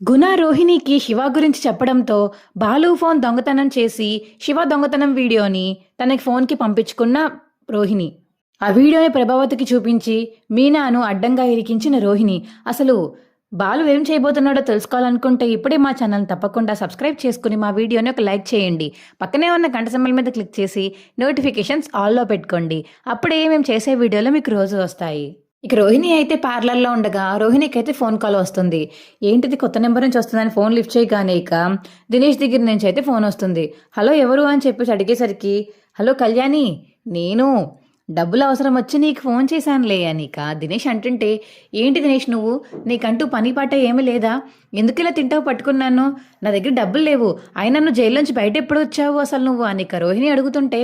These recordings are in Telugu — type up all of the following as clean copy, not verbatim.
గుణ రోహిణికి శివ గురించి చెప్పడంతో బాలు ఫోన్ దొంగతనం చేసి శివ దొంగతనం వీడియోని తనకి ఫోన్కి పంపించుకున్న రోహిణి. ఆ వీడియోని ప్రభావతికి చూపించి మీనాను అడ్డంగా ఇరికించిన రోహిణి. అసలు బాలు ఏం చేయబోతున్నాడో తెలుసుకోవాలనుకుంటే ఇప్పుడే మా ఛానల్ తప్పకుండా సబ్స్క్రైబ్ చేసుకుని మా వీడియోని ఒక లైక్ చేయండి. పక్కనే ఉన్న గంట సింబల్ మీద క్లిక్ చేసి నోటిఫికేషన్స్ ఆల్లో పెట్టుకోండి. అప్పుడే మేము చేసే వీడియోలు మీకు రోజు వస్తాయి. ఇక రోహిణి అయితే పార్లర్లో ఉండగా రోహిణికి అయితే ఫోన్ కాల్ వస్తుంది. ఏంటిది కొత్త నెంబర్ నుంచి వస్తుందని ఫోన్ లిఫ్ట్ చేయగానే ఇక దినేష్ దగ్గర నుంచి అయితే ఫోన్ వస్తుంది. హలో ఎవరు అని చెప్పేసి అడిగేసరికి హలో కళ్యాణి, నేను డబ్బులు అవసరం వచ్చి నీకు ఫోన్ చేశానులే అని ఇక దినేష్ అంటుంటే, ఏంటి దినేష్ నువ్వు, నీకంటూ పని పాట ఏమీ లేదా, ఎందుకు ఇలా తింటావు పట్టుకున్నాను, నా దగ్గర డబ్బులు లేవు, అయినా నువ్వు జైల్లోంచి బయట ఎప్పుడు వచ్చావు అసలు నువ్వు అని ఇక రోహిణి అడుగుతుంటే,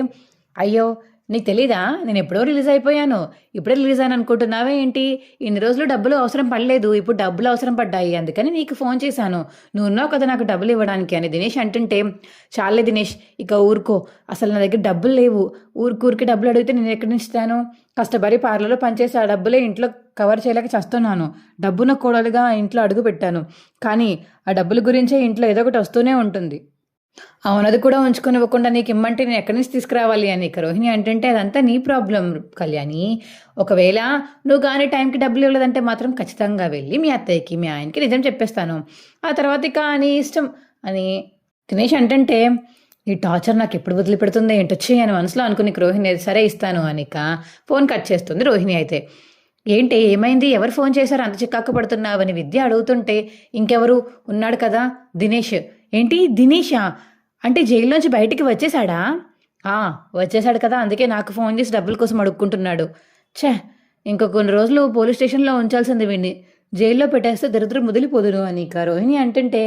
అయ్యో నీకు తెలీదా, నేను ఎప్పుడో రిలీజ్ అయిపోయాను, ఇప్పుడే రిలీజ్ అయ్యాను అనుకుంటున్నావే ఏంటి, ఇన్ని రోజులు డబ్బులు అవసరం పడలేదు, ఇప్పుడు డబ్బులు అవసరం పడ్డాయి, అందుకని నీకు ఫోన్ చేశాను, నువ్వు ఉన్నావు కదా నాకు డబ్బులు ఇవ్వడానికి అని దినేష్ అంటుంటే, చాలే దినేష్ ఇక ఊరుకో, అసలు నా దగ్గర డబ్బులు లేవు, ఊరికి డబ్బులు అడిగితే నేను ఎక్కడి నుంచి ఇస్తాను, కష్టపడి పార్లర్లో పనిచేసి ఆ డబ్బులే ఇంట్లో కవర్ చేయలేక చేస్తున్నాను, డబ్బున కోడలుగా ఇంట్లో అడుగు పెట్టాను, కానీ ఆ డబ్బుల గురించే ఇంట్లో ఏదో ఒకటి వస్తూనే ఉంటుంది, అవునది కూడా ఉంచుకొని ఇవ్వకుండా నీకు ఇమ్మంటే నేను ఎక్కడి నుంచి తీసుకురావాలి అని ఇక రోహిణి అంటుంటే, అదంతా నీ ప్రాబ్లం కళ్యాణి, ఒకవేళ నువ్వు కానీ టైంకి డబ్బులు ఇవ్వలేదంటే మాత్రం ఖచ్చితంగా వెళ్ళి మీ అత్తయ్యకి మీ ఆయనకి నిజం చెప్పేస్తాను, ఆ తర్వాత ఇక నీ ఇష్టం అని దినేష్ అంటుంటే, ఈ టార్చర్ నాకు ఎప్పుడు వదిలిపెడుతుందో ఏంటొచ్చి అని మనసులో అనుకుని రోహిణి సరే ఇస్తాను అని ఇక ఫోన్ కట్ చేస్తుంది రోహిణి అయితే. ఏంటి ఏమైంది, ఎవరు ఫోన్ చేశారు అంత చిక్కాకు పడుతున్నావని విద్య అడుగుతుంటే, ఇంకెవరు ఉన్నాడు కదా దినేష్. ఏంటి దినేషా, అంటే జైల్లోంచి బయటికి వచ్చేసాడా, వచ్చేసాడు కదా, అందుకే నాకు ఫోన్ చేసి డబ్బుల కోసం అడుక్కుంటున్నాడు, ఛే ఇంకో కొన్ని రోజులు పోలీస్ స్టేషన్లో ఉంచాల్సింది వీడిని, జైల్లో పెట్టేస్తే దరిద్రం ముదిలిపోదును అని ఇక రోహిణి అంటుంటే,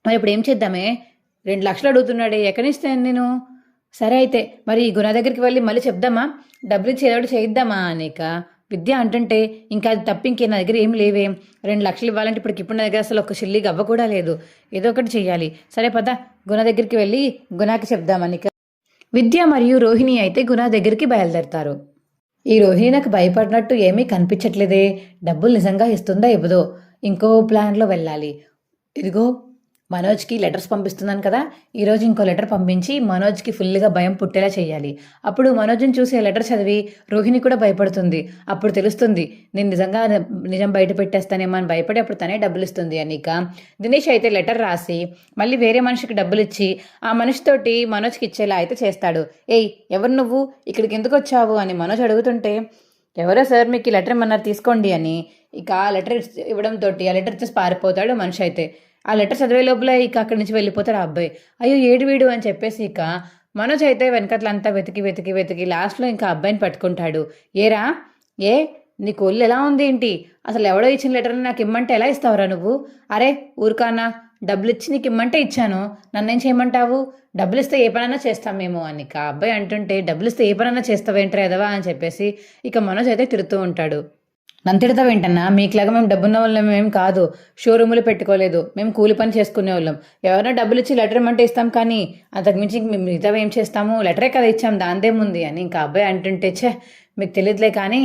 మరి ఇప్పుడు ఏం చేద్దామే, 2 లక్షలు అడుగుతున్నాడే ఎక్కడి నుంచి ఇస్తాను నేను, సరే అయితే మరి ఈ గుణ దగ్గరికి వెళ్ళి మళ్ళీ చెప్దామా, డబ్బులు ఇచ్చి ఏదో చేయిద్దామా అని ఇక విద్య అంటుంటే, ఇంకా అది తప్ప ఇంకే నా దగ్గర ఏం లేవే, 2 లక్షలు ఇవ్వాలంటే ఇప్పుడు నా దగ్గర అసలు ఒక షిల్లి గవ్వ కూడా లేదు, ఏదో ఒకటి చెయ్యాలి, సరే పద గుణ దగ్గరికి వెళ్ళి గుణాకి చెప్దామని విద్య మరియు రోహిణి అయితే గుణ దగ్గరికి బయలుదేరతారు. ఈ రోహిణి నాకు భయపడినట్టు ఏమీ కనిపించట్లేదే, డబ్బులు నిజంగా ఇస్తుందా ఇవ్వదో, ఇంకో ప్లాన్లో వెళ్ళాలి, ఇదిగో మనోజ్కి లెటర్స్ పంపిస్తున్నాను కదా, ఈరోజు ఇంకో లెటర్ పంపించి మనోజ్కి ఫుల్గా భయం పుట్టేలా చేయాలి, అప్పుడు మనోజ్ని చూసి ఆ లెటర్ చదివి రోహిణి కూడా భయపడుతుంది, అప్పుడు తెలుస్తుంది నేను నిజంగా నిజం బయట పెట్టేస్తానేమో అని భయపడి అప్పుడు తనే డబ్బులు ఇస్తుంది అని ఇక దినేష్ అయితే లెటర్ రాసి మళ్ళీ వేరే మనిషికి డబ్బులు ఇచ్చి ఆ మనిషితోటి మనోజ్కి ఇచ్చేలా అయితే చేస్తాడు. ఏయ్ ఎవరు నువ్వు, ఇక్కడికి ఎందుకు వచ్చావు అని మనోజ్ అడుగుతుంటే, ఎవరో సార్ మీకు ఈ లెటర్ ఏమన్నారు తీసుకోండి అని ఇక ఆ లెటర్ ఇవ్వడంతో ఆ లెటర్ ఇచ్చేసి పారిపోతాడు మనిషి అయితే. ఆ లెటర్ చదివే లోపల ఇక అక్కడి నుంచి వెళ్ళిపోతాడు ఆ అబ్బాయి. అయ్యో ఏడు వీడు అని చెప్పేసి ఇక మనోజ్ అయితే వెనకట్లంతా వెతికి లాస్ట్లో ఇంకా అబ్బాయిని పట్టుకుంటాడు. ఏరా ఏ నీకు ఒళ్ళు ఎలా ఉంది ఏంటి, అసలు ఎవడో ఇచ్చిన లెటర్ని నాకు ఇమ్మంటే ఎలా ఇస్తావురా నువ్వు, అరే ఊరుకానా, డబ్బులు ఇచ్చి నీకు ఇమ్మంటే ఇచ్చాను, నన్నేం చేయమంటావు, డబ్బులు ఇస్తే ఏ పనైనా చేస్తాం మేము అని ఇక అబ్బాయి అంటుంటే, డబ్బులు ఇస్తే ఏ పనైనా చేస్తావేంట్రా ఎదవా అని చెప్పేసి ఇక మనోజ్ అయితే తిడుతూ ఉంటాడు. నన్ను తిడతావేంటన్నా, మీకులాగా మేము డబ్బున్న వాళ్ళం ఏం కాదు, షోరూములు పెట్టుకోలేదు, మేము కూలి పని చేసుకునే వాళ్ళం, ఎవరైనా డబ్బులు ఇచ్చి లెటర్ ఇమ్మంటే ఇస్తాం, కానీ అంతకుమించి మిగతా ఏం చేస్తాము, లెటరే కదా ఇచ్చాం దాందేముంది అని ఇంకా అబ్బాయి అంటుంటే, ఛే మీకు తెలియదులే కానీ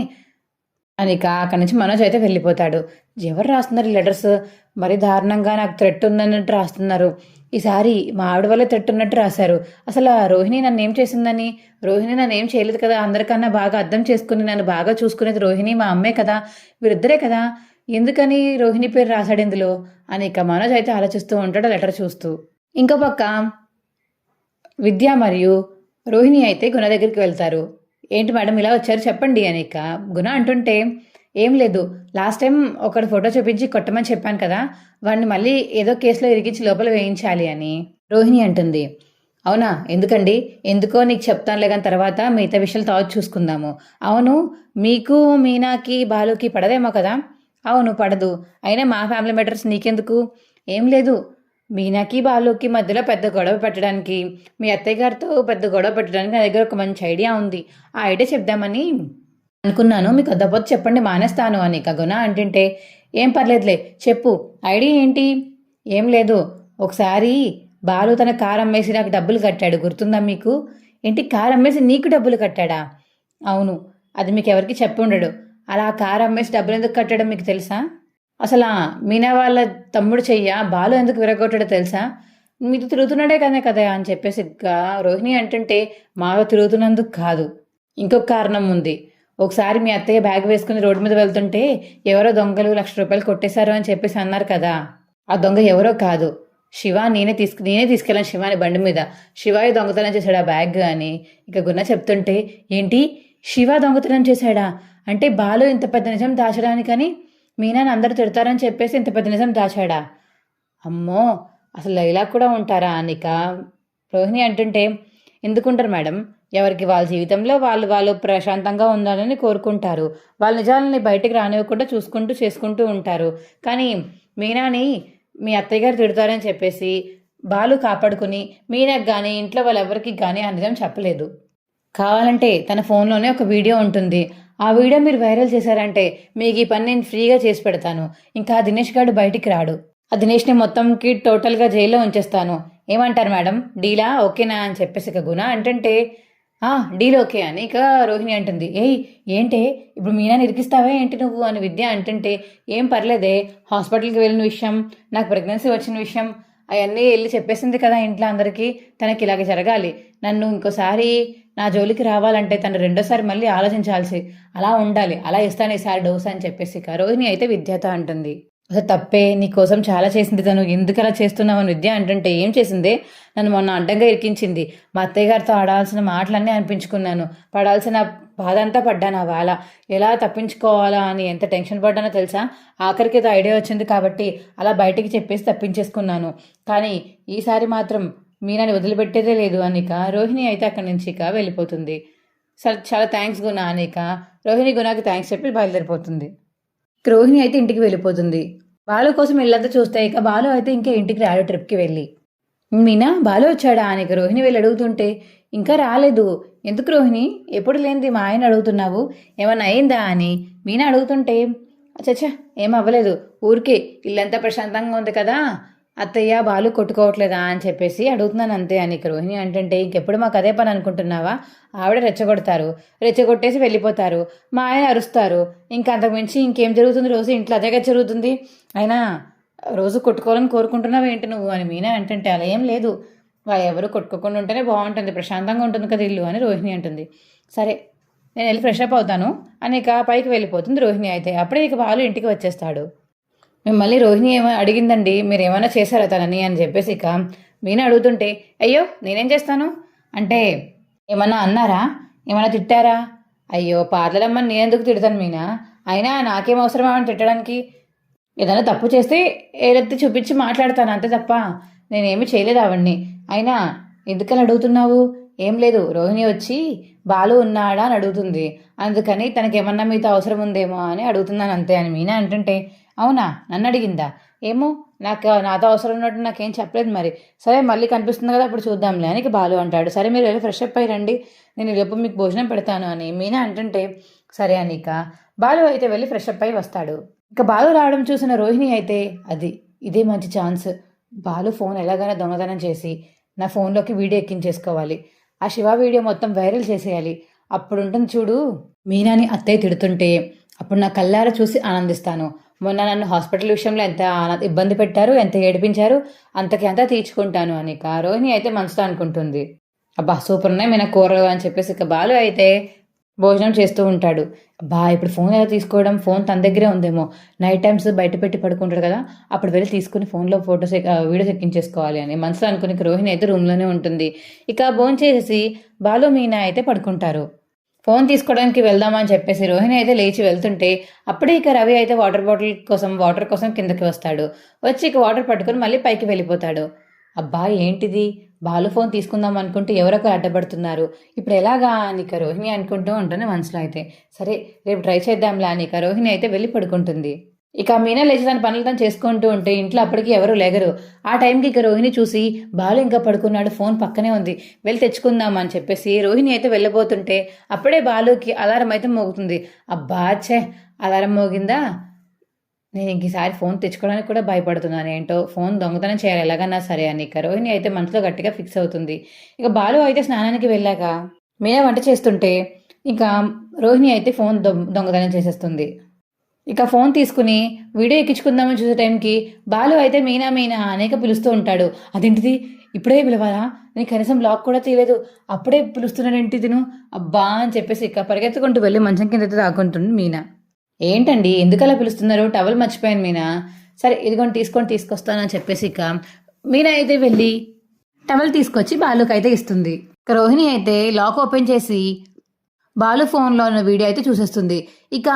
అని ఇక అక్కడి నుంచి మనోజ్ అయితే వెళ్ళిపోతాడు. ఎవరు రాస్తున్నారు ఈ లెటర్స్, మరీ దారుణంగా నాకు థ్రెట్ ఉందన్నట్టు రాస్తున్నారు, ఈసారి మా ఆవిడ వల్ల థ్రెట్ ఉన్నట్టు రాశారు, అసలు రోహిణి నన్ను ఏం చేసిందని, రోహిణి నన్ను ఏం చేయలేదు కదా, అందరికన్నా బాగా అర్థం చేసుకుని నన్ను బాగా చూసుకునేది రోహిణి మా అమ్మే కదా, వీరిద్దరే కదా, ఎందుకని రోహిణి పేరు రాశాడు ఇందులో అని ఇక మనోజ్ అయితే ఆలోచిస్తూ ఉంటాడు లెటర్ చూస్తూ. ఇంకో పక్క విద్య మరియు రోహిణి అయితే గుణ దగ్గరికి వెళ్తారు. ఏంటి మేడం ఇలా వచ్చారు చెప్పండి అని ఇక గుణ అంటుంటే, ఏం లేదు, లాస్ట్ టైం ఒకటి ఫోటో చూపించి కొట్టమని చెప్పాను కదా, వాడిని మళ్ళీ ఏదో కేసులో ఇరిగించి లోపల వేయించాలి అని రోహిణి అంటుంది. అవునా, ఎందుకండి, ఎందుకో నీకు చెప్తానులే కానీ తర్వాత మిగతా విషయాలు తర్వాత చూసుకుందాము, అవును మీకు మీనాకి బాలుకి పడదేమో కదా, అవును పడదు, అయినా మా ఫ్యామిలీ మ్యాటర్స్ నీకెందుకు, ఏం లేదు, మీనాకి బాలుకి మధ్యలో పెద్ద గొడవ పెట్టడానికి, మీ అత్తయ్య గారితో పెద్ద గొడవ పెట్టడానికి నా దగ్గర ఒక మంచి ఐడియా ఉంది, ఆ ఐడియా చెప్దామని అనుకున్నాను, మీకు వద్దపోతే చెప్పండి మానేస్తాను అని ఇక గుణ అంటుంటే, ఏం పర్లేదులే చెప్పు ఐడియా ఏంటి, ఏం లేదు, ఒకసారి బాలు తన కారు అమ్మేసి నాకు డబ్బులు కట్టాడు గుర్తుందా మీకు, ఏంటి కారు అమ్మేసి నీకు డబ్బులు కట్టాడా, అవును అది మీకు ఎవరికి చెప్పి ఉండడు, అలా కారు అమ్మేసి డబ్బులు ఎందుకు కట్టాడో మీకు తెలుసా, అసలా మీనా వాళ్ళ తమ్ముడు చెయ్య బాలు ఎందుకు విరగొట్టాడో తెలుసా? మీతో తిరుగుతున్నాడే కదా అని చెప్పేసి రోహిణి అంటుంటే మాతో తిరుగుతున్నందుకు కాదు, ఇంకొక కారణం ఉంది. ఒకసారి మీ అత్తయ్య బ్యాగ్ వేసుకుని రోడ్డు మీద వెళ్తుంటే ఎవరో దొంగలు ₹1,00,000 కొట్టేశారు అని చెప్పేసి అన్నారు కదా. ఆ దొంగ ఎవరో కాదు, శివ. నేనే తీసుకెళ్ళాను శివాని బండి మీద. శివాయి దొంగతనం చేశాడు ఆ బ్యాగ్ అని ఇక గుణ చెప్తుంటే, ఏంటి శివ దొంగతనం చేశాడా? అంటే బాలు ఇంత పెద్ద నిజం దాచడానికని మీనాని అందరూ తిడతారని చెప్పేసి ఇంత పెద్ద నిజం దాచాడా? అమ్మో, అసలు ఇలా కూడా ఉంటారా అనిక రోహిణి అంటుంటే, ఎందుకుంటారు మేడం, ఎవరికి వాళ్ళ జీవితంలో వాళ్ళు ప్రశాంతంగా ఉండాలని కోరుకుంటారు. వాళ్ళ నిజాలని బయటికి రానివ్వకుండా చూసుకుంటూ చేసుకుంటూ ఉంటారు. కానీ మీనాని మీ అత్తయ్య గారు తిడతారని చెప్పేసి బాలు కాపాడుకుని మీనాకు కానీ ఇంట్లో వాళ్ళెవరికి కానీ ఆ నిజం చెప్పలేదు. కావాలంటే తన ఫోన్లోనే ఒక వీడియో ఉంటుంది. ఆ వీడియో మీరు వైరల్ చేశారంటే మీకు ఈ పని నేను ఫ్రీగా చేసి పెడతాను. ఇంకా దినేష్ గారు బయటికి రాడు. ఆ దినేష్ని మొత్తంకి టోటల్గా జైల్లో ఉంచేస్తాను. ఏమంటారు మేడం, డీలా ఓకేనా అని చెప్పేసి ఇక గుణ అంటుంటే, డీల్ ఓకే అని ఇక రోహిణి అంటుంది. ఏంటే ఇప్పుడు మీనా ఇరికిస్తావే ఏంటి నువ్వు అని విద్య అంటుంటే, ఏం పర్లేదే, హాస్పిటల్కి వెళ్ళిన విషయం, నాకు ప్రెగ్నెన్సీ వచ్చిన విషయం అవన్నీ వెళ్ళి చెప్పేసింది కదా ఇంట్లో అందరికీ. తనకి ఇలాగ జరగాలి, నన్ను ఇంకోసారి నా జోలికి రావాలంటే తను రెండోసారి మళ్ళీ ఆలోచించాల్సి అలా ఉండాలి, అలా ఇస్తాను ఈసారి డోస్ అని చెప్పేసి ఇక రోహిణి అయితే విద్యతో అంటుంది. అసలు తప్పే, నీకోసం చాలా చేసింది తను, ఎందుకు అలా చేస్తున్నావని విద్య అంటుంటే, ఏం చేసిందే? నన్ను మొన్న అడ్డంగా ఇరికించింది. మా అత్తయ్య గారితో ఆడాల్సిన మాటలన్నీ అనిపించుకున్నాను, పడాల్సిన బాధ అంతా పడ్డాను. ఆ వేళ ఎలా తప్పించుకోవాలా అని ఎంత టెన్షన్ పడ్డానో తెలుసా? ఆఖరికి ఏదో ఐడియా వచ్చింది కాబట్టి అలా బయటికి చెప్పేసి తప్పించేసుకున్నాను. కానీ ఈసారి మాత్రం మీనాని వదిలిపెట్టేదే లేదు అనిక రోహిణి అయితే అక్కడి నుంచి ఇక వెళ్ళిపోతుంది. సరే, చాలా థ్యాంక్స్ గుణ అనిక రోహిణి గుణకి థ్యాంక్స్ చెప్పి బయలుదేరిపోతుంది. రోహిణి అయితే ఇంటికి వెళ్ళిపోతుంది. బాలు కోసం ఇల్లంతా చూస్తే ఇక బాలు అయితే ఇంకా ఇంటికి రాడు ట్రిప్కి వెళ్ళి. మీనా బాలు వచ్చాడా అని రోహిణి వెళ్ళి అడుగుతుంటే, ఇంకా రాలేదు. ఎందుకు రోహిణి, ఎప్పుడు లేనిది మా ఆయన అడుగుతున్నావు, ఏమన్నా అయిందా అని మీనా అడుగుతుంటే, చచ్చా ఏం అవ్వలేదు, ఊరికే ఇల్లంతా ప్రశాంతంగా ఉంది కదా, అత్తయ్య బాలు కొట్టుకోవట్లేదా అని చెప్పేసి అడుగుతున్నాను అంతే అని రోహిణి అంటుంటే, ఇంకెప్పుడు మాకు అదే పని అనుకుంటున్నావా? ఆవిడ రెచ్చగొడతారు, రెచ్చగొట్టేసి వెళ్ళిపోతారు, మా ఆయన అరుస్తారు, ఇంకా అంతకుమించి ఇంకేం జరుగుతుంది? రోజు ఇంట్లో అదేగా జరుగుతుంది. అయినా రోజు కొట్టుకోవాలని కోరుకుంటున్నావు ఏంటి నువ్వు అని మీనా అంటుంటే, అలా ఏం లేదు, ఎవరు కొట్టుకోకుండా ఉంటేనే బాగుంటుంది, ప్రశాంతంగా ఉంటుంది కదా ఇల్లు అని రోహిణి అంటుంది. సరే, నేను వెళ్ళి ఫ్రెష్ అప్ అవుతాను అని ఇక పైకి వెళ్ళిపోతుంది రోహిణి అయితే. అప్పుడే ఇక బాలు ఇంటికి వచ్చేస్తాడు. మిమ్మల్ని రోహిణి అడిగిందండి, మీరు ఏమైనా చేశారా తనని అని చెప్పేసి ఇక మీనా అడుగుతుంటే, అయ్యో నేనేం చేస్తాను అంటే, ఏమన్నా అన్నారా, ఏమైనా తిట్టారా? అయ్యో పార్లర్ అమ్మని నేనెందుకు తిడతాను మీనా, అయినా నాకేం అవసరం ఏమైనా తిట్టడానికి? ఏదైనా తప్పు చేస్తే ఏదైతే చూపించి మాట్లాడతాను అంతే తప్ప నేనేమి చేయలేదు అవన్నీ. అయినా ఎందుకని అడుగుతున్నావు? ఏం లేదు, రోహిణి వచ్చి బాలు ఉన్నాడా అని అడుగుతుంది, అందుకని తనకేమన్నా మీతో అవసరం ఉందేమో అని అడుగుతున్నాను అంతే అని మీనా అంటుంటే, అవునా నన్ను అడిగిందా? ఏమో, నాతో అవసరం ఉన్నట్టు నాకేం చెప్పలేదు మరి. సరే మళ్ళీ కనిపిస్తుంది కదా అప్పుడు చూద్దాంలే అని బాలు అంటాడు. సరే మీరు వెళ్ళి ఫ్రెష్ అప్ అయ్యి రండి, నేను రేపు మీకు భోజనం పెడతాను అని మీనా అంటుంటే, సరే అని ఇక బాలు అయితే వెళ్ళి ఫ్రెష్ అప్ అయి వస్తాడు. ఇక బాలు రావడం చూసిన రోహిణి అయితే, ఇదే మంచి ఛాన్స్, బాలు ఫోన్ ఎలాగైనా దొంగతనం చేసి నా ఫోన్లోకి వీడియో ఎక్కించేసుకోవాలి, ఆ శివ వీడియో మొత్తం వైరల్ చేసేయాలి. అప్పుడు ఉంటుంది చూడు మీనాని అత్తయ్య తిడుతుంటే, అప్పుడు నా కళ్ళారా చూసి ఆనందిస్తాను. మొన్న నన్ను హాస్పిటల్ విషయంలో ఎంత ఇబ్బంది పెట్టారు, ఎంత ఏడిపించారు, అంతకి అంతా తీర్చుకుంటాను అని ఇక రోహిణి అయితే మనసుతో అనుకుంటుంది. అబ్బా సూపర్ ఉన్నాయి మీనా కూరలు అని చెప్పేసి ఇక బాలు అయితే భోజనం చేస్తూ ఉంటాడు. ఇప్పుడు ఫోన్ ఎలా తీసుకోవడం, ఫోన్ తన దగ్గరే ఉందేమో, నైట్ టైమ్స్ బయట పెట్టి పడుకుంటాడు కదా, అప్పుడు వెళ్ళి తీసుకుని ఫోన్లో ఫొటోస్ వీడియోస్ ఎక్కించేసుకోవాలి అని మనసులో అనుకుని రోహిణి అయితే రూమ్లోనే ఉంటుంది. ఇక భోజనం చేసేసి బాలు మీనా అయితే పడుకుంటారు. ఫోన్ తీసుకోవడానికి వెళ్దామని చెప్పేసి రోహిణి అయితే లేచి వెళ్తుంటే, అప్పుడే ఇక రవి అయితే వాటర్ కోసం కిందకి వస్తాడు. వచ్చి ఇక వాటర్ పట్టుకుని మళ్ళీ పైకి వెళ్ళిపోతాడు. అబ్బా ఏంటిది, బాలు ఫోన్ తీసుకుందాం అనుకుంటే ఎవరొకరు అడ్డపడుతున్నారు, ఇప్పుడు ఎలాగా అని ఇక రోహిణి అనుకుంటూ ఉంటుంది మనసులో అయితే. సరే రేపు ట్రై చేద్దాంలా అని ఇక రోహిణి అయితే వెళ్ళి పడుకుంటుంది. ఇక మీనా లేచి తన పనులు తను చేసుకుంటూ ఉంటే ఇంట్లో అప్పటికి ఎవరు లేగరు. ఆ టైంకి ఇక రోహిణి చూసి బాలు ఇంకా పడుకున్నాడు, ఫోన్ పక్కనే ఉంది, వెళ్ళి తెచ్చుకుందాం అని చెప్పేసి రోహిణి అయితే వెళ్ళబోతుంటే అప్పుడే బాలుకి అలారం అయితే మోగుతుంది. అబ్బా ఛే, అలారం మోగిందా, నేను ఇంకసారి ఫోన్ తెచ్చుకోవడానికి కూడా భయపడుతున్నాను, ఏంటో ఫోన్ దొంగతనం చేయాలి ఎలాగన్నా సరే అని ఇక రోహిణి అయితే మనసులో గట్టిగా ఫిక్స్ అవుతుంది. ఇక బాలు అయితే స్నానానికి వెళ్ళాక మీనా వంట చేస్తుంటే ఇంకా రోహిణి అయితే ఫోన్ దొంగతనం చేసేస్తుంది. ఇక ఫోన్ తీసుకుని వీడియో ఎక్కించుకుందామని చూసే టైంకి బాలు అయితే మీనా మీనా అనేక పిలుస్తూ ఉంటాడు. అదేంటిది ఇప్పుడే పిలవాలా, నేను కనీసం బ్లాక్ కూడా తీయలేదు, అప్పుడే పిలుస్తున్నాడేంటి తిను, అబ్బా అని చెప్పేసి ఇక పరిగెత్తుకుంటూ వెళ్ళి మంచం కింద దాక్కుంటుంది మీనా. ఏంటండి ఎందుకలా పిలుస్తున్నారు, టవల్ మర్చిపోయాను మీనా, సరే ఇదిగోండి తీసుకొని తీసుకొస్తానని చెప్పేసి ఇక మీనా అయితే వెళ్ళి టవల్ తీసుకొచ్చి బాలుకి అయితే ఇస్తుంది. ఇక రోహిణి అయితే లాక్ ఓపెన్ చేసి బాలు ఫోన్లో ఉన్న వీడియో అయితే చూసేస్తుంది. ఇక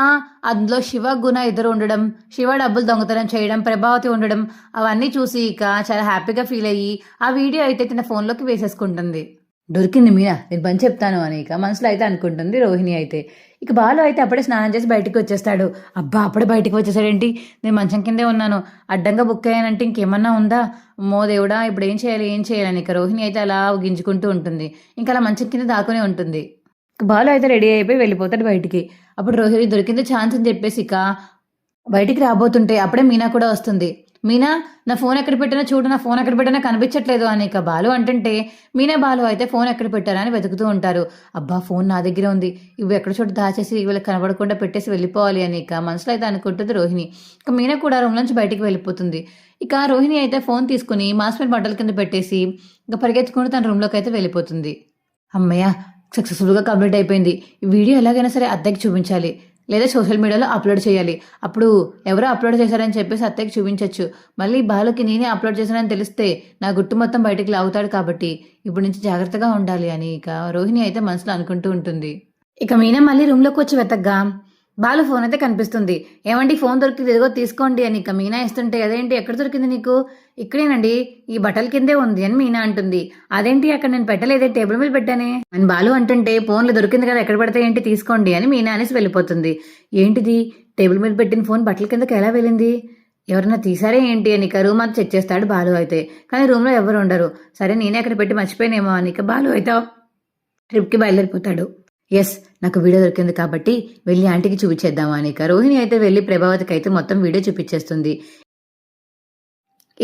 అందులో శివ గుణ ఇద్దరు ఉండడం, శివ డబ్బులు దొంగతనం చేయడం, ప్రభావతి ఉండడం అవన్నీ చూసి ఇక చాలా హ్యాపీగా ఫీల్ అయ్యి ఆ వీడియో అయితే తన ఫోన్లోకి వేసేసుకుంటుంది. దొరికింది మీనా, నేను పని చెప్తాను అని ఇక మనసులో అయితే అనుకుంటుంది రోహిణి అయితే. ఇక బాలు అయితే అప్పుడే స్నానం చేసి బయటికి వచ్చేస్తాడు. అబ్బా అప్పుడే బయటికి వచ్చేసాడేంటి, నేను మంచం కిందే ఉన్నాను, అడ్డంగా బుక్ అయ్యానంటే ఇంకేమన్నా ఉందా, మో దేవుడా ఇప్పుడు ఏం చేయాలని ఇక రోహిణి అయితే అలా గింజుకుంటూ ఉంటుంది. ఇంకా అలా మంచం కింద దాక్కునే ఉంటుంది. బాలు అయితే రెడీ అయిపోయి వెళ్ళిపోతాడు బయటికి. అప్పుడు రోహిణి దొరికింది ఛాన్స్ అని చెప్పేసి ఇక బయటికి రాబోతుంటే అప్పుడే మీనా కూడా వస్తుంది. మీనా నా ఫోన్ ఎక్కడ పెట్టినా చూడు, నా ఫోన్ ఎక్కడ పెట్టినా కనిపించట్లేదు అని ఇక బాలు అంటుంటే మీనా బాలు అయితే ఫోన్ ఎక్కడ పెట్టారా అని వెతుకుతూ ఉంటారు. అబ్బా ఫోన్ నా దగ్గర ఉంది, ఇవి ఎక్కడ చోటు దాచేసి వీళ్ళకి కనబడకుండా పెట్టేసి వెళ్ళిపోవాలి అని ఇక మనసులో అయితే అనుకుంటుంది రోహిణి. ఇక మీనా కూడా రూమ్ నుంచి బయటికి వెళ్ళిపోతుంది. ఇక రోహిణి అయితే ఫోన్ తీసుకుని మాస్మేట్ బట్టల కింద పెట్టేసి ఇక పరిగెత్తుకుంటూ తన రూమ్లోకి అయితే వెళ్ళిపోతుంది. అమ్మయ్య సక్సెస్ఫుల్గా కంప్లీట్ అయిపోయింది. ఈ వీడియో ఎలాగైనా సరే అత్తయ్యకి చూపించాలి, లేదా సోషల్ మీడియాలో అప్లోడ్ చేయాలి. అప్పుడు ఎవరో అప్లోడ్ చేశారని చెప్పేసి అత్తయ్యకి చూపించవచ్చు. మళ్ళీ బాలుకి నేనే అప్లోడ్ చేశానని తెలిస్తే నా గుట్టు మొత్తం బయటికి లాగుతాడు, కాబట్టి ఇప్పటి నుంచి జాగ్రత్తగా ఉండాలి అని ఇక రోహిణి అయితే మనసులో అనుకుంటూ ఉంటుంది. ఇక మీనా మళ్ళీ రూమ్లోకి వచ్చి వెతగ్గా బాలు ఫోన్ అయితే కనిపిస్తుంది. ఏమండి ఫోన్ దొరికింది, ఇదిగో తీసుకోండి అని ఇక మీనా ఇస్తుంటే అదేంటి ఎక్కడ దొరికింది నీకు, ఇక్కడేనండి ఈ బట్టల కిందే ఉంది అని మీనా అంటుంది. అదేంటి అక్కడ నేను పెట్టలేదే, టేబుల్ మీద పెట్టానే అని బాలు అంటుంటే ఫోన్లో దొరికింది కదా ఎక్కడ పెడితే ఏంటి తీసుకోండి అని మీనా అనేసి వెళ్ళిపోతుంది. ఏంటిది టేబుల్ మీద పెట్టిన ఫోన్ బట్టల కిందకి ఎలా వెళ్ళింది, ఎవరైనా తీసారే ఏంటి అని ఇక రూమ్ అంతా చెక్ చేస్తాడు బాలు అయితే. కానీ రూమ్లో ఎవరు ఉండరు. సరే నేనే అక్కడ పెట్టి మర్చిపోయినేమో అని ఇక బాలు అయితే ట్రిప్కి బయలుదేరిపోతాడు. ఎస్ నాకు వీడియో దొరికింది కాబట్టి వెళ్ళి ఆంటీకి చూపించేద్దామా అని ఇక రోహిణి అయితే వెళ్ళి ప్రభావతికి అయితే మొత్తం వీడియో చూపించేస్తుంది.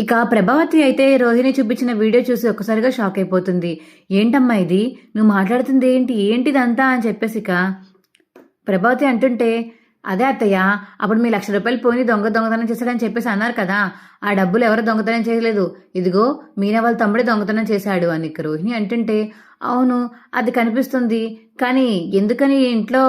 ఇక ప్రభావతి అయితే రోహిణి చూపించిన వీడియో చూసి ఒక్కసారిగా షాక్ అయిపోతుంది. ఏంటమ్మా ఇది, నువ్వు మాట్లాడుతుంది ఏంటిదంతా అని చెప్పేసి ఇక ప్రభావతి అంటుంటే అదే అత్తయ్య, అప్పుడు మీ ₹1,00,000 పోయి దొంగతనం చేశాడని చెప్పేసి అన్నారు కదా, ఆ డబ్బులు ఎవరు దొంగతనం చేయలేదు, ఇదిగో మీనా వాళ్ళ తమ్ముడే దొంగతనం చేశాడు అని ఇక రోహిణి అంటుంటే అవును అది కనిపిస్తుంది, కానీ ఎందుకని ఇంట్లో,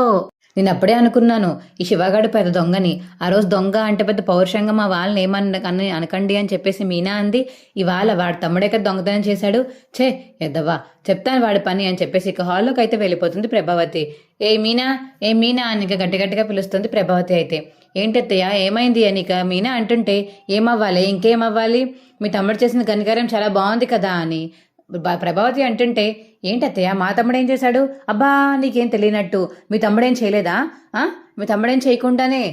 నేను అప్పుడే అనుకున్నాను ఈ శివగాడు పెద్ద దొంగని, ఆ రోజు దొంగ అంటే పెద్ద పౌరుషంగా మా వాళ్ళని అనకండి అని చెప్పేసి మీనా అంది, ఇవాళ వాడి తమ్ముడే కదా దొంగతనం చేశాడు, ఛే ఎద్దవా చెప్తాను వాడి పని అని చెప్పేసి ఇక హాల్లోకి అయితే వెళ్ళిపోతుంది ప్రభావతి. ఏ మీనా అని ఇక గట్టిగా పిలుస్తుంది ప్రభావతి అయితే. ఏంటత్తయ్య ఏమైంది అని ఇక మీనా అంటుంటే ఏమవ్వాలి ఇంకేమవ్వాలి, మీ తమ్ముడు చేసిన ఘనకార్యం చాలా బాగుంది కదా అని ప్రభావతి అంటుంటే ఏంటత్తయ్య మా తమ్ముడు ఏం చేశాడు, అబ్బా నీకేం తెలియనట్టు, మీ తమ్ముడేం చేయలేదా, మీ తమ్ముడేం చేయకుండానే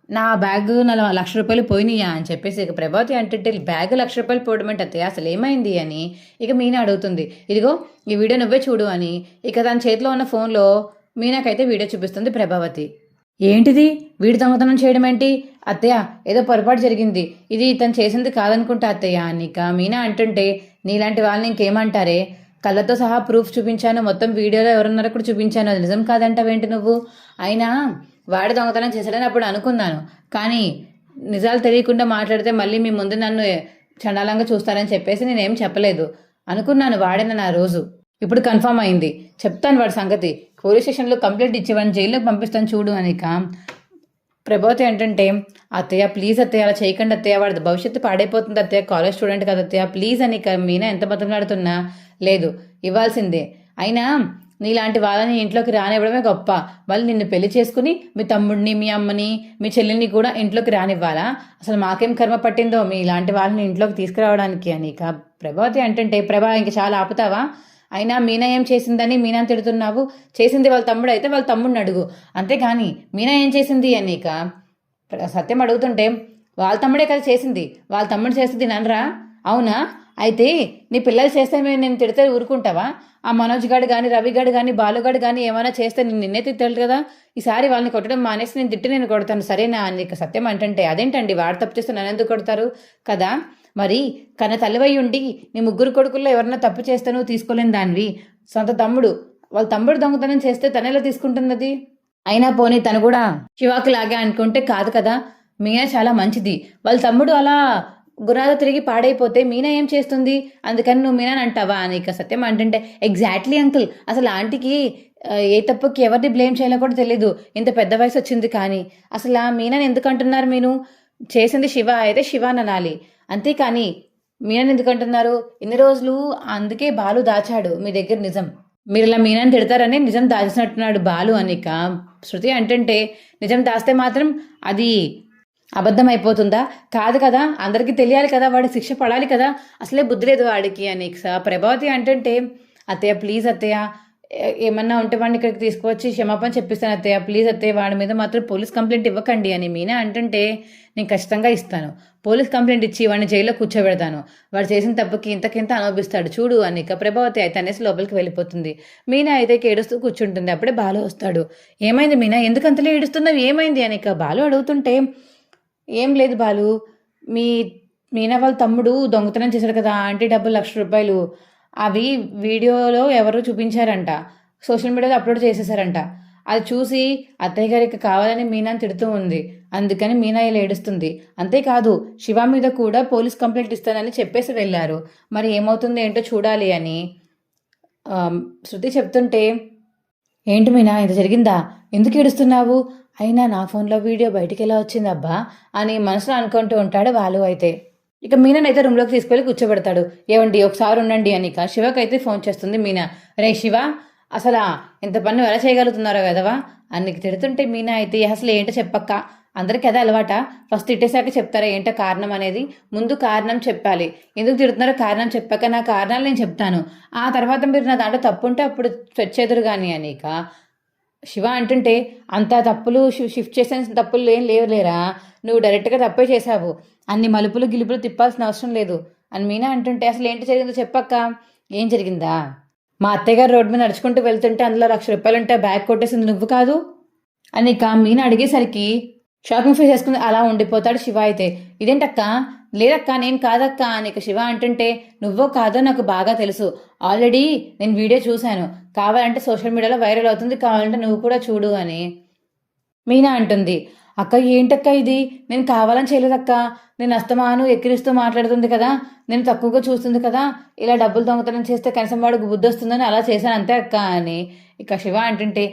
నా బ్యాగ్ నా ₹1,00,000 పోయినాయా అని చెప్పేసి ఇక ప్రభావతి అంటుంటే బ్యాగ్ ₹1,00,000 పోవడం ఏంటి అత్తయ్య అసలు ఏమైంది అని ఇక మీనా అడుగుతుంది. ఇదిగో ఈ వీడియో నువ్వే చూడు అని ఇక తన చేతిలో ఉన్న ఫోన్లో మీనాకైతే వీడియో చూపిస్తుంది ప్రభావతి. ఏంటిది వీడి దొంగతనం చేయడం ఏంటి అత్తయ్య, ఏదో పొరపాటు జరిగింది, ఇది తను చేసింది కాదనుకుంటా అత్తయ్య అని ఇక మీనా అంటుంటే నీలాంటి వాళ్ళని ఇంకేమంటారే, కళ్ళతో సహా ప్రూఫ్ చూపించాను, మొత్తం వీడియోలో ఎవరున్నారో కూడా చూపించాను, అది నిజం కాదంటావేంటి నువ్వు, అయినా వాడి దొంగతనం చేశాడని అప్పుడు అనుకున్నాను, కానీ నిజాలు తెలియకుండా మాట్లాడితే మళ్ళీ మీ ముందు నన్ను చండాలంగా చూస్తారని చెప్పేసి నేనేం చెప్పలేదు, అనుకున్నాను వాడేనని ఆ రోజు, ఇప్పుడు కన్ఫర్మ్ అయింది, చెప్తాను వాడి సంగతి, పోలీస్ స్టేషన్లో కంప్లైంట్ ఇచ్చి వాడిని జైల్లోకి పంపిస్తాను చూడు అని ఇక ప్రభావతి ఏంటంటే అత్తయ్య ప్లీజ్ అత్తయ్య అలా చేయకండి అత్తయ్య, వాడి భవిష్యత్తు పాడైపోతుంది అత్తయ్య, కాలేజ్ స్టూడెంట్ కదా అత్తయ్య ప్లీజ్ అని మీనా ఎంత బతిమలాడుతున్నా లేదు ఇవ్వాల్సిందే, అయినా నీలాంటి వాళ్ళని ఇంట్లోకి రానివ్వడమే గొప్ప, మళ్ళీ నిన్ను పెళ్లి చేసుకుని మీ తమ్ముడిని మీ అమ్మని మీ చెల్లిని కూడా ఇంట్లోకి రానివ్వాలా, అసలు మాకేం కర్మ పట్టిందో మీ ఇలాంటి వాళ్ళని ఇంట్లోకి తీసుకురావడానికి అని ఇక ప్రభావతి అంటుంటే ప్రభా ఇంక చాలా ఆపుతావా, అయినా మీనా ఏం చేసిందని మీనా తిడుతున్నావు, చేసింది వాళ్ళ తమ్ముడు అయితే వాళ్ళ తమ్ముడిని అడుగు, అంతేగాని మీనా ఏం చేసింది అని ఇక సత్యం అడుగుతుంటే వాళ్ళ తమ్ముడే కదా చేసింది, వాళ్ళ తమ్ముడు చేస్తుంది నన్రా, అవునా అయితే నీ పిల్లలు చేస్తే నేను తిడితే ఊరుకుంటావా, ఆ మనోజ్ గాడు కానీ రవి గాడు కానీ బాలుగాడు కానీ ఏమైనా చేస్తే నేను నిన్నే తిట్టాలి కదా, ఈసారి వాళ్ళని కొట్టడం మానేసి నేను తిట్టి నేను కొడతాను సరేనా అని ఇక సత్యం అంటుంటే అదేంటండి వాడు తప్పు చేస్తే నన్ను ఎందుకు కొడతారు కదా, మరి కన్న తల్లివై ఉండి నీ ముగ్గురు కొడుకుల్లో ఎవరన్నా తప్పు చేస్తే నువ్వు తీసుకోలేని దానివి, సొంత తమ్ముడు వాళ్ళ తమ్ముడు దొంగతనం చేస్తే తనెలా తీసుకుంటున్నది, అయినా పోనీ తను కూడా శివాకి లాగే అనుకుంటే కాదు కదా. మీనా చాలా మంచిది. వాళ్ళ తమ్ముడు అలా గుర్రాలు తిరిగి పాడైపోతే మీనా ఏం చేస్తుంది? అందుకని నువ్వు మీనాని అంటావా అని ఇక సత్యం అంటుంటే, ఎగ్జాక్ట్లీ అంకుల్. అసలు ఆంటీకి ఏ తప్పుకి ఎవరిని బ్లేమ్ చేయాలో కూడా తెలీదు. ఇంత పెద్ద వయసు వచ్చింది కానీ అసలు ఆ మీనాని ఎందుకు అంటున్నారు? మీరు చేసింది శివ అయితే శివ అనాలి, అంతేకాని మీనాని ఎందుకు అంటున్నారు? ఇన్ని రోజులు అందుకే బాలు దాచాడు మీ దగ్గర నిజం. మీరు ఇలా మీనాని తిడతారని నిజం దాచినట్టున్నాడు బాలు అనిక. శృతి అంటుంటే, నిజం దాస్తే మాత్రం అది అబద్ధం అయిపోతుందా? కాదు కదా, అందరికీ తెలియాలి కదా, వాడి శిక్ష పడాలి కదా. అసలే బుద్ధి లేదు వాడికి అని ప్రభావతి అంటుంటే, అత్తయ్య ప్లీజ్ అత్తయ్య, ఏమన్నా ఉంటే వాడిని ఇక్కడికి తీసుకువచ్చి క్షమాపణ చెప్పిస్తాను అత్తయ్య, ప్లీజ్ అత్తయ్య, వాడి మీద మాత్రం పోలీస్ కంప్లైంట్ ఇవ్వకండి అని మీనా అంటుంటే, నేను ఖచ్చితంగా ఇస్తాను. పోలీస్ కంప్లైంట్ ఇచ్చి వాడిని జైల్లో కూర్చోబెడతాను. వాడు చేసిన తప్పుకి ఇంతకింత అనుభవిస్తాడు చూడు అని ప్రభావతి అయితే అనేసి లోపలికి వెళ్ళిపోతుంది. మీనా అయితే ఏడుస్తూ కూర్చుంటుంది. అప్పుడే బాలు వస్తాడు. ఏమైంది మీనా, ఎందుకు అంతలో ఏడుస్తున్నావు, ఏమైంది అని బాలు అడుగుతుంటే, ఏం లేదు బాలు, మీ మీనా వాళ్ళ తమ్ముడు దొంగతనం చేశాడు కదా ఆంటీ డబ్బులు ₹1,00,000, అవి వీడియోలో ఎవరో చూపించారంట, సోషల్ మీడియాలో అప్లోడ్ చేసేసారంట. అది చూసి అత్తయ్య గారికి కావాలని మీనాని తిడుతూ ఉంది. అందుకని మీనా ఇలా ఏడుస్తుంది. అంతేకాదు శివ మీద కూడా పోలీస్ కంప్లైంట్ ఇస్తానని చెప్పేసి వెళ్ళారు. మరి ఏమవుతుందో ఏంటో చూడాలి అని శృతి చెప్తుంటే, ఏంటి మీనా ఇంత జరిగిందా, ఎందుకు ఏడుస్తున్నావు? అయినా నా ఫోన్లో వీడియో బయటికి ఎలా వచ్చింది అబ్బా అని మనసులో అనుకుంటూ ఉంటాడు బాలు అయితే. ఇక మీనానైతే రూమ్లోకి తీసుకెళ్ళి కూర్చోబెడతాడు. ఏమండి ఒకసారి ఉండండి అని శివకైతే ఫోన్ చేస్తుంది మీనా. రే శివ, అసలు ఇంత పని ఎలా చేయగలుగుతున్నారో కదవా అని తిడుతుంటే, మీనా అయితే అసలు ఏంటో చెప్పక్క, అందరికీ అదే అలవాట, ఫస్ట్ తిట్టేశాక చెప్తారా ఏంటో కారణం అనేది, ముందు కారణం చెప్పాలి, ఎందుకు తిడుతున్నారో కారణం చెప్పాక నా కారణాలు నేను చెప్తాను, ఆ తర్వాత మీరు నా దాంట్లో తప్పు ఉంటే అప్పుడు తెచ్చేదురు కానీ అనిక శివ అంటుంటే, అంత తప్పులు షిఫ్ట్ చేసిన తప్పులు ఏం లేవులేరా, నువ్వు డైరెక్ట్గా తప్పే చేశావు, అన్ని మలుపులు గిలుపులు తిప్పాల్సిన అవసరం లేదు అని మీనా అంటుంటే, అసలు ఏంటి జరిగిందో చెప్పక్క. ఏం జరిగిందా, మా అత్తయ్య గారు రోడ్డు మీద నడుచుకుంటూ వెళ్తుంటే అందులో ₹1,00,000 ఉంటే బ్యాగ్ కొట్టేసింది నువ్వు కాదు అని మీనా అడిగేసరికి షాకింగ్ ఫేస్ చేసుకుని అలా ఉండిపోతాడు శివ అయితే. ఇదేంటక్క, లేదక్క నేను కాదక్క అని శివ అంటుంటే, నువ్వో కాదో నాకు బాగా తెలుసు, ఆల్రెడీ నేను వీడియో చూశాను, కావాలంటే సోషల్ మీడియాలో వైరల్ అవుతుంది, కావాలంటే నువ్వు కూడా చూడు అని మీనా అంటుంది. అక్క ఏంటక్క ఇది, నేను కావాలని చేయలేదక్క, నేను అస్తమాను ఎక్కిరిస్తూ మాట్లాడుతుంది కదా, నేను తక్కువగా చూస్తుంది కదా, ఇలా డబ్బులు దొంగతనం చేస్తే కనీసం వాడికి బుద్ధి వస్తుందని అలా చేశాను అంతే అక్క అని శివ అంటుంటే,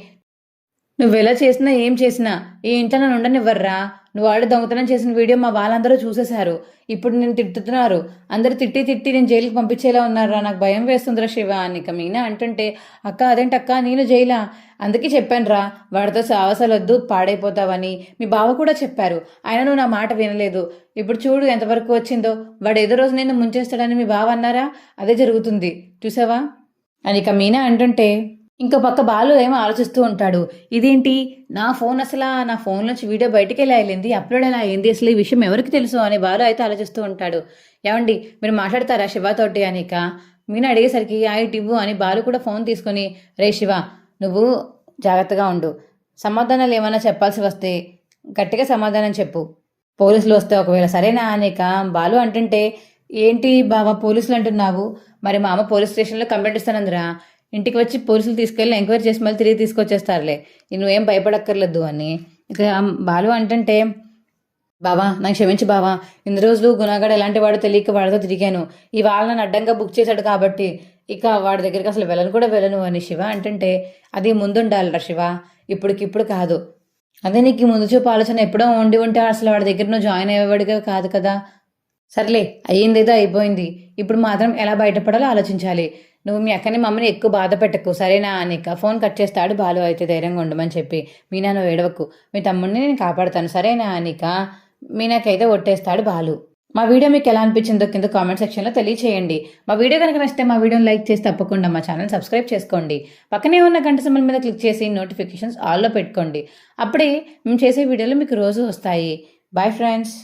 నువ్వెలా చేసినా ఏం చేసినా ఈ ఇంట్లో నన్ను ఉండనివ్వర్రా, నువ్వు వాడు దొంగతనం చేసిన వీడియో మా వాళ్ళందరూ చూసేశారు, ఇప్పుడు నేను తిట్టుతున్నారు, అందరూ తిట్టి తిట్టి నేను జైలుకి పంపించేలా ఉన్నారా, నాకు భయం వేస్తుందిరా శివ అని మీనా అంటుంటే, అక్క అదేంటక్క నేను జైలా, అందుకే చెప్పానురా వాడితో సావసాలు వద్దు పాడైపోతావని, మీ బావ కూడా చెప్పారు, అయినా నువ్వు నా మాట వినలేదు, ఇప్పుడు చూడు ఎంతవరకు వచ్చిందో, వాడు ఏదో రోజు నేను ముంచేస్తాడని మీ బావ అన్నారా, అదే జరుగుతుంది చూసావా అని మీనా అంటుంటే, ఇంకో పక్క బాలు ఏమో ఆలోచిస్తూ ఉంటాడు. ఇదేంటి నా ఫోన్, అసలు నా ఫోన్ నుంచి వీడియో బయటికి ఎలా వెళ్ళింది, అప్లోడ్ ఎలా అయింది, అసలు ఈ విషయం ఎవరికి తెలుసు అని బాలు అయితే ఆలోచిస్తూ ఉంటాడు. ఏమండి మీరు మాట్లాడతారా శివతోటి అనిక మీనా అడిగేసరికి ఐట్ ఇవ్వు అని బాలు కూడా ఫోన్ తీసుకొని, రే శివ నువ్వు జాగ్రత్తగా ఉండు, సమాధానాలు ఏమైనా చెప్పాల్సి వస్తే గట్టిగా సమాధానం చెప్పు, పోలీసులు వస్తే ఒకవేళ సరేనా అనిక బాలు అంటుంటే, ఏంటి బావా పోలీసులు అంటున్నావు, మరి మా అమ్మ పోలీస్ స్టేషన్లో కంప్లైంట్ ఇస్తానందిరా, ఇంటికి వచ్చి పోలీసులు తీసుకెళ్ళి ఎంక్వైరీ చేసి మళ్ళీ తిరిగి తీసుకొచ్చేస్తారులే, నువ్వేం భయపడక్కర్లేదు అని ఇక బాలు అంటుంటే, బావా నాకు క్షమించి బావా, ఇన్ని రోజులు గుణగాడు ఎలాంటి వాడో తెలియక వాడితో తిరిగాను, ఇవాళ నన్ను అడ్డంగా బుక్ చేశాడు కాబట్టి ఇక వాడి దగ్గరికి అసలు వెళ్ళను అని శివ అంటుంటే, అది ముందుండాలిరా శివ, ఇప్పటికిప్పుడు కాదు, అదే నీకు ముందు చూపు ఆలోచన ఎప్పుడో ఉండి ఉంటే అసలు వాడి దగ్గర నువ్వు జాయిన్ అయ్యేవాడిగా కాదు కదా. సర్లే అయ్యిందేదో అయిపోయింది, ఇప్పుడు మాత్రం ఎలా బయటపడాలో ఆలోచించాలి, నువ్వు మీ అక్కని మమ్మల్ని ఎక్కువ బాధ పెట్టకు సరేనా అనిక ఫోన్ కట్ చేస్తాడు బాలు అయితే ధైర్యంగా ఉండమని చెప్పి. మీనా నువ్వు ఏడవకు, మీ తమ్ముడిని నేను కాపాడుతాను సరేనా అనిక మీనాకైతే ఒట్టేస్తాడు బాలు. మా వీడియో మీకు ఎలా అనిపించిందో కింద కామెంట్ సెక్షన్లో తెలియచేయండి. మా వీడియో కనుక నచ్చితే మా వీడియోని లైక్ చేసి తప్పకుండా మా ఛానల్ సబ్స్క్రైబ్ చేసుకోండి. పక్కనే ఉన్న గంట సింబల్ మీద క్లిక్ చేసి నోటిఫికేషన్స్ ఆల్లో పెట్టుకోండి. అప్పుడే మేము చేసే వీడియోలు మీకు రోజు వస్తాయి. Bye friends.